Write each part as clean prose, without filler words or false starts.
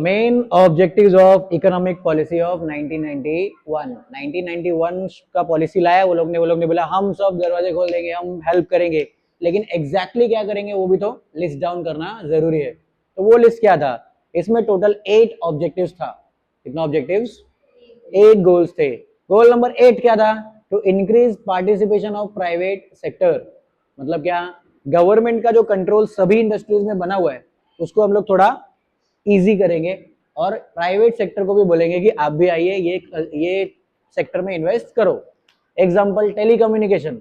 Main objectives of economic policy of 1991। 1991 का policy लाया वो लोग ने बोला हम सब दरवाजे खोल देंगे, हम हेल्प करेंगे, लेकिन एग्जैक्टली क्या करेंगे वो भी तो लिस्ट डाउन करना जरूरी है। तो वो लिस्ट क्या था? इसमें टोटल 8 ऑब्जेक्टिव्स था। कितना ऑब्जेक्टिव्स? 8 गोल्स थे। गोल नंबर 8 क्या था? To increase participation of private sector. मतलब क्या? गवर्नमेंट का जो कंट्रोल सभी इंडस्ट्रीज में बना हुआ है उसको हम लोग थोड़ा इजी करेंगे और प्राइवेट सेक्टर को भी बोलेंगे कि आप भी आइए, ये सेक्टर में इन्वेस्ट करो। Example telecommunication.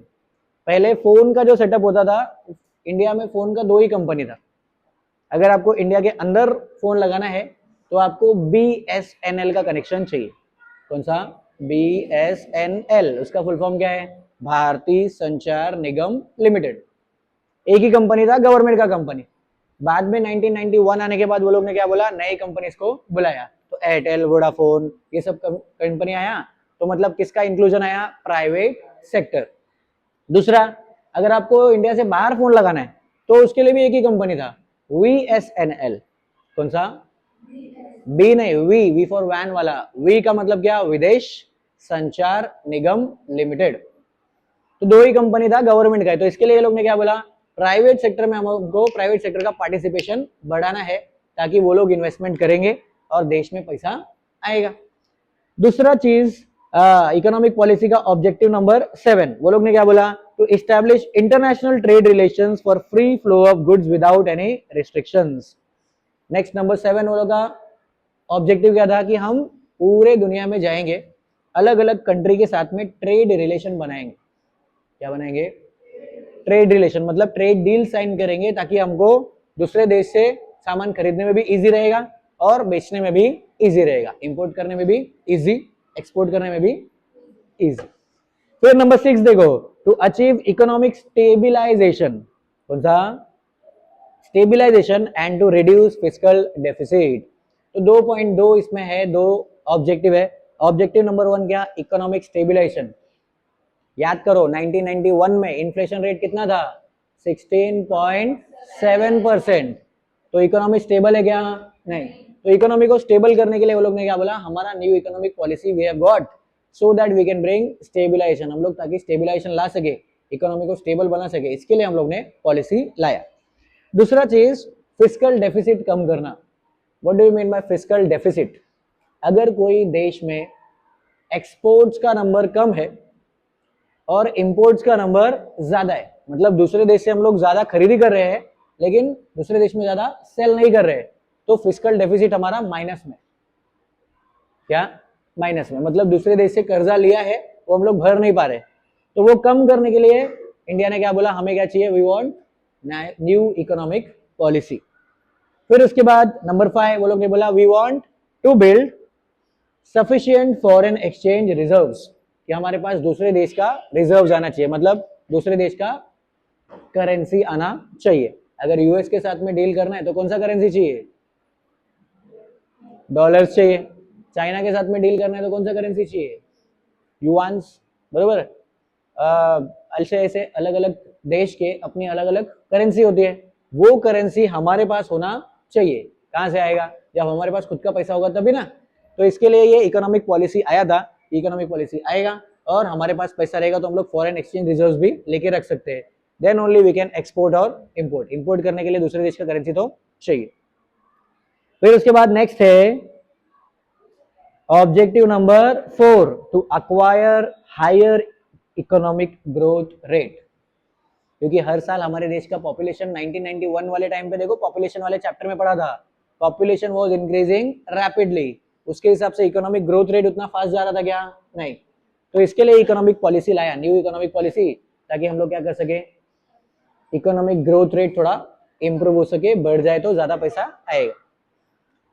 पहले फोन का जो सेटअप होता था, इंडिया में फोन का 2 ही कंपनी था। अगर आपको इंडिया के अंदर फोन लगाना है तो आपको BSNL का कनेक्शन चाहिए। कौन सा? BSNL। उसका फुल फॉर्म क्या है? भारतीय संचार निगम लिमिटेड। एक ही कंपनी था, गवर्नमेंट का कंपनी। बाद में 1991 आने के बाद वो लोग ने क्या बोला? नई कंपनीज को बुलाया। तो एयरटेल, वोडाफोन, ये सब कंपनी आया। तो मतलब किसका इंक्लूजन आया? Private sector. दूसरा, अगर आपको इंडिया से बाहर फोन लगाना है तो उसके लिए भी एक ही कंपनी था, VSNL। कौन सा? बी नहीं, वी फॉर वैन वाला। वी का मतलब क्या? विदेश संचार निगम लिमिटेड। तो 2 ही कंपनी था गवर्नमेंट का। तो इसके लिए ये लोग ने क्या बोला? प्राइवेट सेक्टर में हमको प्राइवेट सेक्टर का पार्टिसिपेशन बढ़ाना है ताकि वो लोग इन्वेस्टमेंट करेंगे और देश में पैसा आएगा। दूसरा चीज, इकोनॉमिक पॉलिसी का ऑब्जेक्टिव नंबर 7, वो लोग ने क्या बोला? To establish international trade relations for free flow of goods without any restrictions. Next number 7 वो लोग का ऑब्जेक्टिव क्या था? कि हम पूरे दुनिया में जाएंगे, अलग अलग कंट्री के साथ में ट्रेड रिलेशन बनाएंगे। क्या बनाएंगे? ट्रेड रिलेशन, मतलब ट्रेड डील साइन करेंगे ताकि हमको दूसरे देश से सामान खरीदने में भी इजी रहेगा और बेचने में भी इजी रहेगा, इंपोर्ट करने में भी इजी, एक्सपोर्ट करने में भी इजी। फिर नंबर 6 देखो, टू अचीव इकोनॉमिक स्टेबिलाईजेशन। कौन सा? Stabilization and to reduce fiscal deficit. तो 2.2 इसमें है, 2 ऑब्जेक्टिव है। ऑब्जेक्टिव नंबर 1 क्या? Economic stabilisation. याद करो 1991 में इन्फ्लेशन रेट कितना था? 16.7%। तो इकोनॉमी स्टेबल है क्या? नहीं। तो इकोनॉमी को स्टेबल करने के लिए वो लोग ने क्या बोला? हमारा new economic policy we have got so that we can bring stabilization. हम लोग ताकि स्टेबिलाईजेशन ला सके, इकोनॉमी को स्टेबल बना सके, इसके लिए हम लोग ने पॉलिसी लाया। दूसरा चीज, फिस्कल डेफिसिट कम करना। What do you mean by fiscal deficit? अगर कोई देश में एक्सपोर्ट्स का नंबर कम है और इंपोर्ट्स का नंबर ज्यादा है, मतलब दूसरे देश से हम लोग ज्यादा खरीदी कर रहे हैं लेकिन दूसरे देश में ज्यादा सेल नहीं कर रहे, तो फिस्कल डेफिसिट हमारा माइनस में। क्या? माइनस में, मतलब दूसरे देश से कर्जा लिया है वो हम लोग भर नहीं पा रहे। तो वो कम करने के लिए इंडिया ने क्या बोला? हमें क्या चाहिए? We want new economic policy. फिर उसके बाद नंबर 5 वो लोग ने बोला we want to build sufficient foreign exchange reserves, कि हमारे पास दूसरे देश का रिजर्व आना चाहिए, मतलब दूसरे देश का करेंसी आना चाहिए। अगर यूएस के साथ में डील करना है तो कौन सा करेंसी चाहिए? डॉलर्स चाहिए। चाइना के साथ में डील करना है तो कौन सा करेंसी चाहिए? युआन्स। बरोबर। ऐसे ऐसे अलग अलग देश के अपनी अलग अलग करेंसी होती है, वो करेंसी हमारे पास होना चाहिए। कहां से आएगा? जब हमारे पास खुद का पैसा होगा तभी ना। तो इसके लिए ये इकोनॉमिक पॉलिसी आया था। इकोनॉमिक पॉलिसी आएगा और हमारे पास पैसा रहेगा तो हम लोग फॉरेन एक्सचेंज रिजर्व्स भी लेके रख सकते हैं। Then only we can export और इंपोर्ट। इंपोर्ट करने के लिए दूसरे देश का करेंसी तो चाहिए। फिर उसके बाद नेक्स्ट है objective number 4, to acquire higher economic growth rate. क्योंकि हर साल हमारे देश का पॉपुलेशन 1991 वाले टाइम पे देखो, पॉपुलेशन वाले चैप्टर में पढ़ा था, पॉपुलेशन वाज इंक्रीजिंग रैपिडली। उसके हिसाब से इकोनॉमिक ग्रोथ रेट उतना फास्ट जा रहा था क्या? नहीं। तो इसके लिए इकोनॉमिक पॉलिसी लाया, न्यू इकोनॉमिक पॉलिसी, ताकि हम लोग क्या कर सके? इकोनॉमिक ग्रोथ रेट थोड़ा इंप्रूव हो सके, बढ़ जाए तो ज्यादा पैसा आएगा।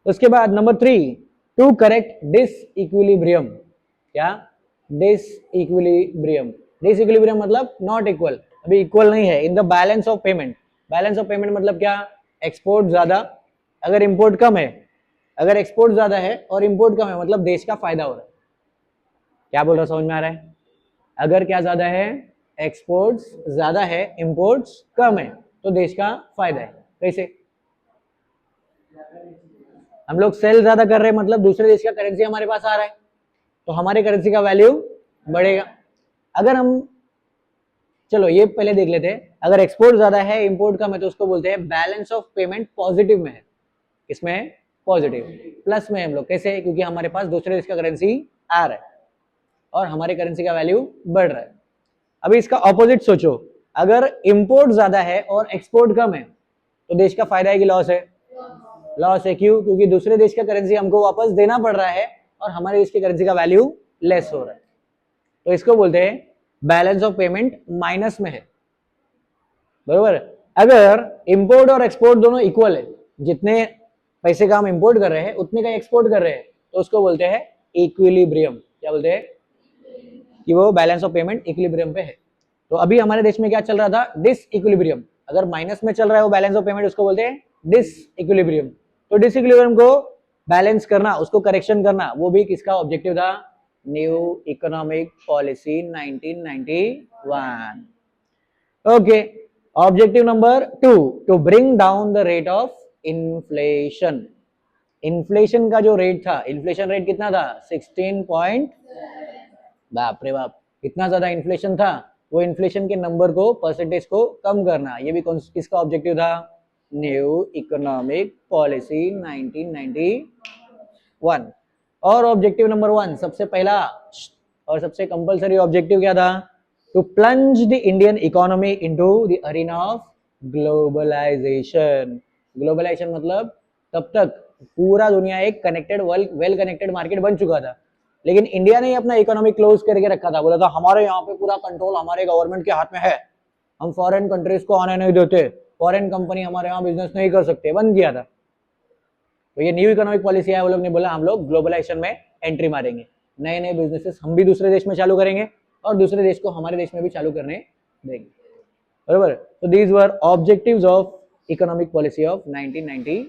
उसके बाद number 3, to correct disequilibrium. क्या? Disequilibrium. डिस इक्विलिब्रियम मतलब नॉट इक्वल, अभी इक्वल नहीं है in the balance of payment. Balance of payment मतलब क्या? एक्सपोर्ट ज्यादा, अगर इंपोर्ट कम है। अगर एक्सपोर्ट ज्यादा है और इंपोर्ट कम है मतलब देश का फायदा हो रहा है। क्या बोल रहा, समझ में आ रहा है? अगर क्या ज्यादा है? एक्सपोर्ट्स ज्यादा है, इंपोर्ट्स कम है, तो देश का फायदा है। कैसे? हम लोग सेल ज्यादा कर रहे हैं, मतलब दूसरे देश का करेंसी हमारे पास आ रहा है, तो हमारे करेंसी का वैल्यू बढ़ेगा। अगर हम, चलो ये पहले देख लेते हैं, अगर एक्सपोर्ट ज्यादा है इंपोर्ट कम है तो उसको बोलते हैं बैलेंस ऑफ पेमेंट पॉजिटिव में है। इसमें है पॉजिटिव, प्लस में हम लोग कैसे, क्योंकि हमारे पास दूसरे देश का करेंसी आ रहा है और हमारे करेंसी का वैल्यू बढ़ रहा है। अभी इसका ऑपोजिट सोचो, अगर इंपोर्ट ज्यादा है और एक्सपोर्ट कम है तो देश का फायदा है कि लॉस है? लॉस है। क्यों? क्योंकि दूसरे देश का करेंसी हमको वापस देना पड़ रहा है और हमारे देश की करेंसी का वैल्यू लेस हो रहा है, तो इसको बोलते हैं बैलेंस ऑफ पेमेंट माइनस में है, बरोबर। अगर इंपोर्ट और एक्सपोर्ट दोनों इक्वल है, जितने पैसे का हम इंपोर्ट कर रहे हैं उतने का एक्सपोर्ट कर रहे हैं, तो उसको बोलते हैं इक्विलिब्रियम। क्या बोलते हैं? कि वो बैलेंस ऑफ पेमेंट इक्विलिब्रियम पे है। तो अभी हमारे देश में क्या चल रहा था? Dish equilibrium. अगर माइनस में चल रहा है वो बैलेंस ऑफ पेमेंट, उसको बोलते हैं डिस इक्विलिब्रियम। तो डिस इक्विलिब्रियम को बैलेंस करना, उसको करेक्शन करना, वो भी किसका ऑब्जेक्टिव था? New economic policy 1991। Okay, objective number 2, to bring down the rate of inflation. Inflation का जो रेट था, इन्फ्लेशन रेट कितना था? 16 बाप रे बाप, इतना ज्यादा इन्फ्लेशन था। वो इन्फ्लेशन के नंबर को, परसेंटेज को कम करना, ये भी किसका ऑब्जेक्टिव था? New economic policy 1991। और ऑब्जेक्टिव नंबर 1, सबसे पहला और सबसे कंपलसरी ऑब्जेक्टिव क्या था? To plunge the Indian economy into the arena of globalization. Globalization मतलब तब तक पूरा दुनिया एक कनेक्टेड, वेल कनेक्टेड मार्केट बन चुका था, लेकिन इंडिया ने अपना इकोनॉमी क्लोज करके रखा था। बोला था हमारे यहाँ पे पूरा कंट्रोल हमारे गवर्नमेंट के हाथ में है, हम फॉरेन कंट्रीज को आने नहीं देते, फॉरेन कंपनी हमारे यहाँ बिजनेस नहीं कर सकते, बंद किया था। तो ये न्यू इकोनॉमिक पॉलिसी है, वो लोग ने बोला हम लोग ग्लोबलाइजेशन में एंट्री मारेंगे, नए नए बिजनेसेस हम भी दूसरे देश में चालू करेंगे और दूसरे देश को हमारे देश में भी चालू करने देंगे, बराबर। तो these were objectives of economic policy of 1991।